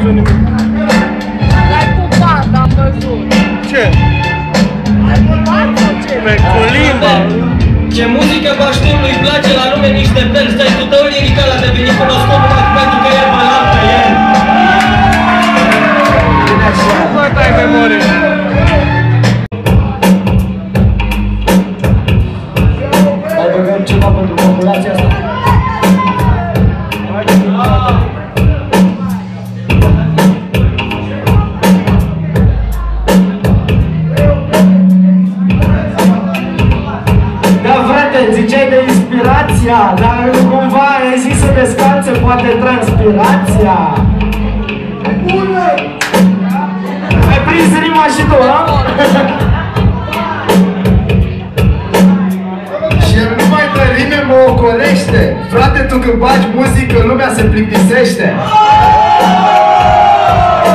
văzut nimic. L-ai pupat, am văzut. Ce? L-ai pupat sau ce? Pe colindă. Ce muzică Baștinului îi place la lume niște beli. Stai-ul tău lirical a devenit cunoscut numai pentru că el bălat pe el. Nu vă dai memorie. Mai băgăm ceva pentru populația asta? Da, frate, ziceai de inspirația, dar nu cumva ai zis să descalțe poate transpirația? Bună! Ai prins rima și tu, a? Și el nu mai dă rime, mă ocolește. Frate, tu când bagi muzică, lumea se plictisește.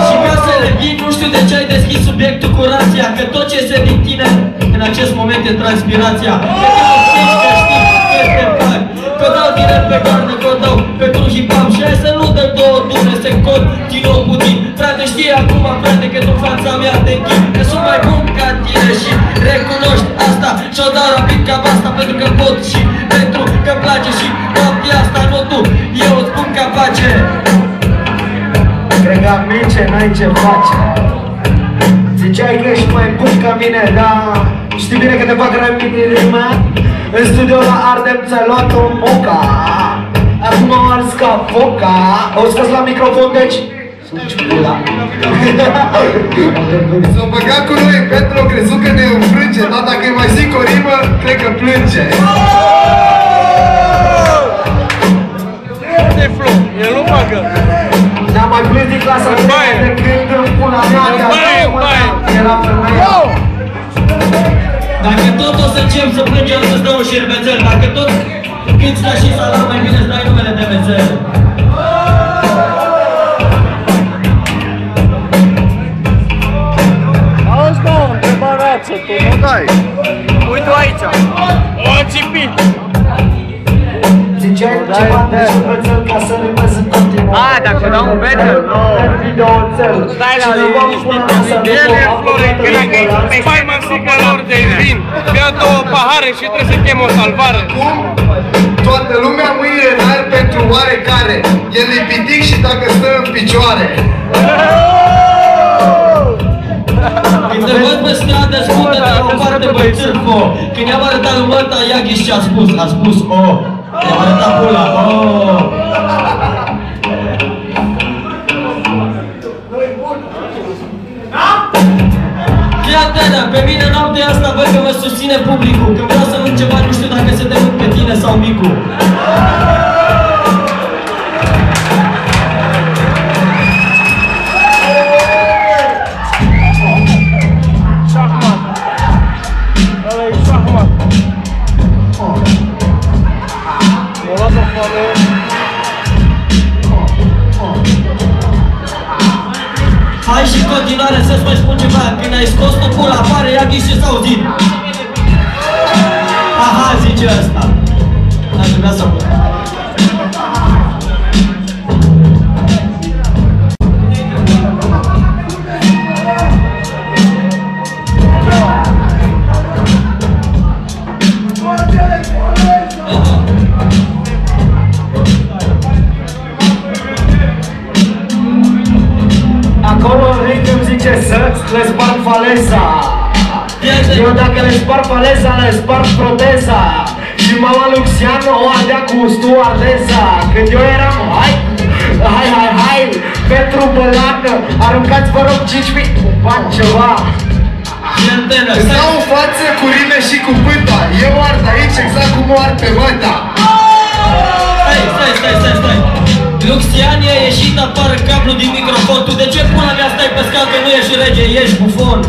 Și ca să revin, nu știu de ce ai deschis subiectul cu rația. Că tot ce se din tine în acest moment e transpirația. Că te obțești că știi că este bani. Că dau direct pe carne, că dau pe truj și pam. Și hai să nu dă două dure, se continuă puțin. Frate, știi acum, frate, că tu fața mea te închid. Că sunt mai bun ca tine și recunoști asta. Și-o dau rapid ca asta pentru că pot și pentru că-mi place și noaptea asta nu tu. Eu îți spun că face. Cred că amice, n-ai ce face. Ziceai că ești mai bun ca mine, dar știi bine că te fac rămite rime. În studio la Ardem ți-ai luat o moca. Acum am ars ca foca. O scos la microfon, deci suci pula. S-o băgat cu noi pentru că crezut că ne înfrânge. Dar dacă îi mai zic o rimă, cred că plânge. De flow, el nu bagă. N-am mai plâns din clasa 3 de când în pula mea era femeia. Dacă tot o să încep să plângem, să-ți dau un șervețel. Dacă tot cânti ca și salam, mai bine îți dai numele de mețel. Auzi, mă, întrebarață, tu nu dai. Uite-o aici. O țipit. Ziceai ceva de șervețel ca să rimezi în continuare. A, dacă dau un betel? Nu. Stai la el e Florentin, mai măsică lor de vin. Bea două pahare și trebuie să chem o salvare. Cum? Toată lumea mâine în aer pentru oarecare. El e pitic și dacă stă în picioare. Când te văd pe stradă, spune de la o parte băi țârfo. Când i-am arătat lui Mărta, ia ghiși ce a spus. A spus, oh. I-am arătat pula, oh. Fii atent, pe mine noaptea asta văd că mă susține publicul. Când vreau să mânc ceva, nu știu dacă se te mânc pe tine sau micu. Hai și în continuare să-ți mai spun ceva. Când ai scos tu pula afară, ia ghiși ce s-a auzit. Aha, zice ăsta. N-aș vrea să văd. Acolo Rick îmi zice să-ți le sparg faleza. Eu dacă le sparg faleza, le sparg proteza. Și mama Luxiano o ardea cu stuardeza. Când eu eram, hai, pentru bălană, aruncați vă rog 5.000, bani ceva. Îți dau în față cu rime și cu pânta. Eu ard aici exact cum o ard pe măta. Stai. Luxian a ieșit afară cablu din microfon. Tu de ce pula mea stai pe scaun că nu ești rege, ești bufon?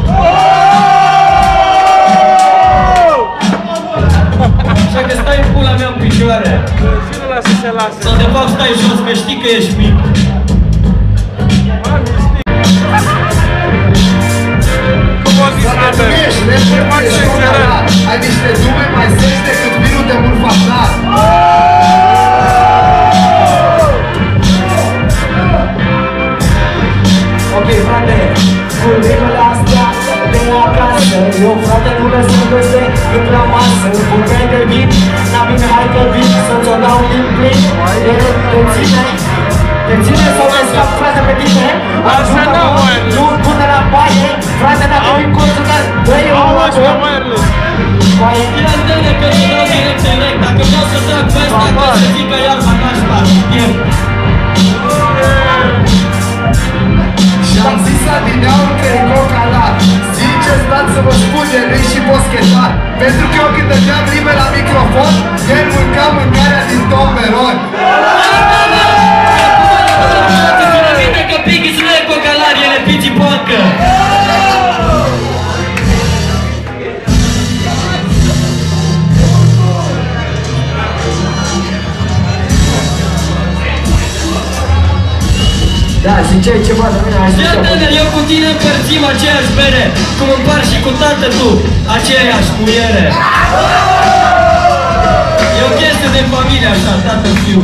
Așa că stai în pula mea în picioare. Sau de fapt stai jos că știi că ești mic. Tu ești rapper, ești conarat. Ai niște dume mai zeci decât vinul de murfasat. Te ține sau te scapi, frate, pe tine? Ajută-mă, nu de la baie, frate, dacă vin concentrat, dă-i o mână. Ia dă-ne că îți dau direct, dacă vreau să trag pe ăsta, că să zică iar mă nașpa. Și-am zis adineauri că e cocalat. Sincer, stați să vă spun, e râi și boschetar. Pentru că eu când dădeam rime la microfon, el mânca mâncarea din tomberon. Bine că Piggy nu e cocalar, el e Pizzi Poncă. Da, ziceai ceva de mine, hai să Fii atent, eu cu tine împărțim aceeași bere, cum împar și cu tată tu aceeași muiere. E o chestie de familie așa, tată-fiu.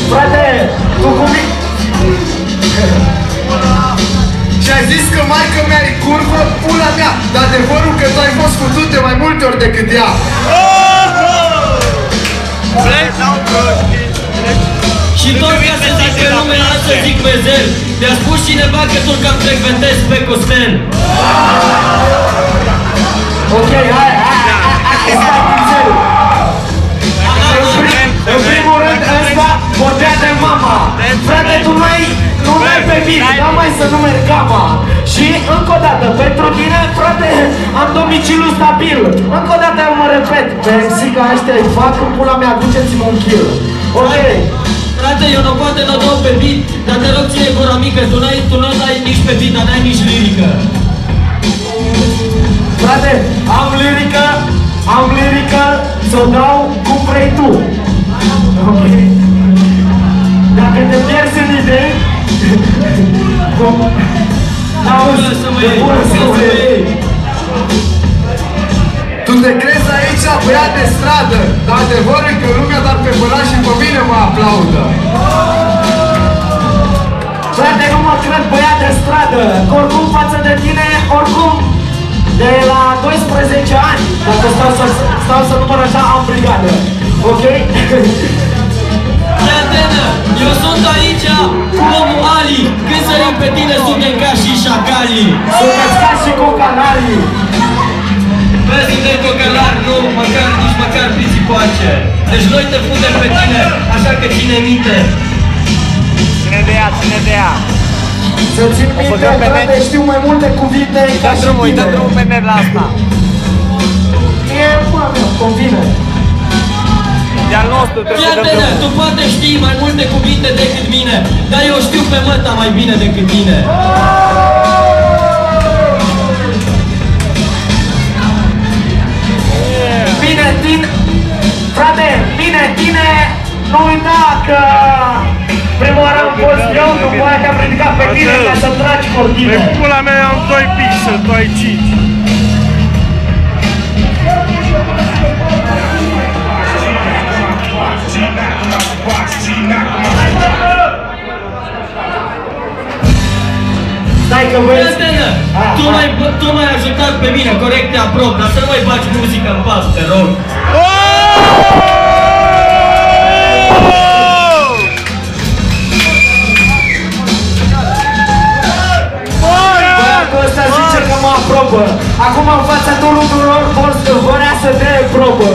Frate, tu cu mine... Și ai zis că maică mea e curvă, pula mea. Dar adevărul că tu ai fost futut de mai multe ori decât ea. Și tot ca să zic pe nume ăla să zic Bezel. Mi-a spus cineva că tu cam frecventezi pe Costel. Ok, hai, stai puțin. În primul rând, ăsta vorbea de mama. Frate, tu nu mai pe bine, dar mai să numeri gama. Și încă o dată, pentru tine, frate, am domiciliu stabil. Încă o dată eu mă repet, pe MC-ca ăștia îi fac în pula mea, aduceți-mă un kill. Ok. Frate, eu nu poate n-o dau pe beat, dar te rog ție gura mică, tu nu dai nici pe beat, dar n-ai nici lirică. Frate, am lirică, să-o dau cum vrei tu. Ok? Dacă te pierzi în idei, auzi, de bună să o iei. Tu te crezi aici băiat de stradă, dar adevărul e că lumea doar pe păla și pe mine mă aplaudă. Frate, nu mă cred băiat de stradă, că oricum față de tine, oricum, de la 12 ani, dacă stau să număr așa, am brigadă. Ok? Prietene, eu sunt aici cu omul Ali, când sărim pe tine suntem ca și șacalii. Sunteți ca și cocanalii. Vezi, suntem cocalari, nu, nici măcar Pizzi Poace. Deci noi te putem pe tine, așa că ține minte. Ține de ea. Să țin minte, frate, știu mai multe cuvinte ca și tine. Dă drumul pe net la asta. Mie, pula mea, convine. De-al nostru trebuie să dăm Prietene, drumul. tu poate știi mai multe cuvinte decât mine, dar eu știu pe măta mai bine decât tine. Bine, tine, nu uita că prima oară am fost eu, după aia te-am ridicat pe tine ca să tragi cortine. Pe pula mea am 2 pixel, tu ai 5. Stai că vezi... Prietene, tu m-ai ajutat pe mine, corect, te aprob, dar să nu mai bagi muzică în pas, te rog. Băiatul ăsta zice că mă aprobă. Acum în fața tuturor vorea să dea probă.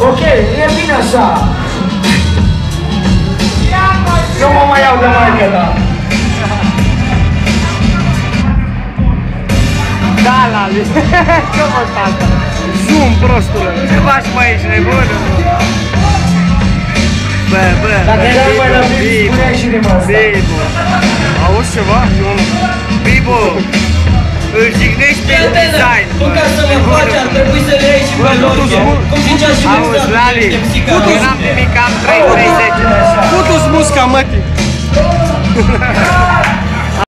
Ok, e bine așa. Nu mă mai iau de maică, da. Da, Lali. Ce mă fac? Zoom, prostule. Ce faci mai aici, nebună? Bă. Dacă erai mai la Bibo, spuneai și rima asta. Bibo. Auzi ceva? Bibo. Îl jignești pe design. Tu ca să mă faci ar trebui să le iei și pe logie. Cum zicea și Auzi, Lali. Eu n-am nimic, am 3-30. Așa. Putu-ți musca, mătii.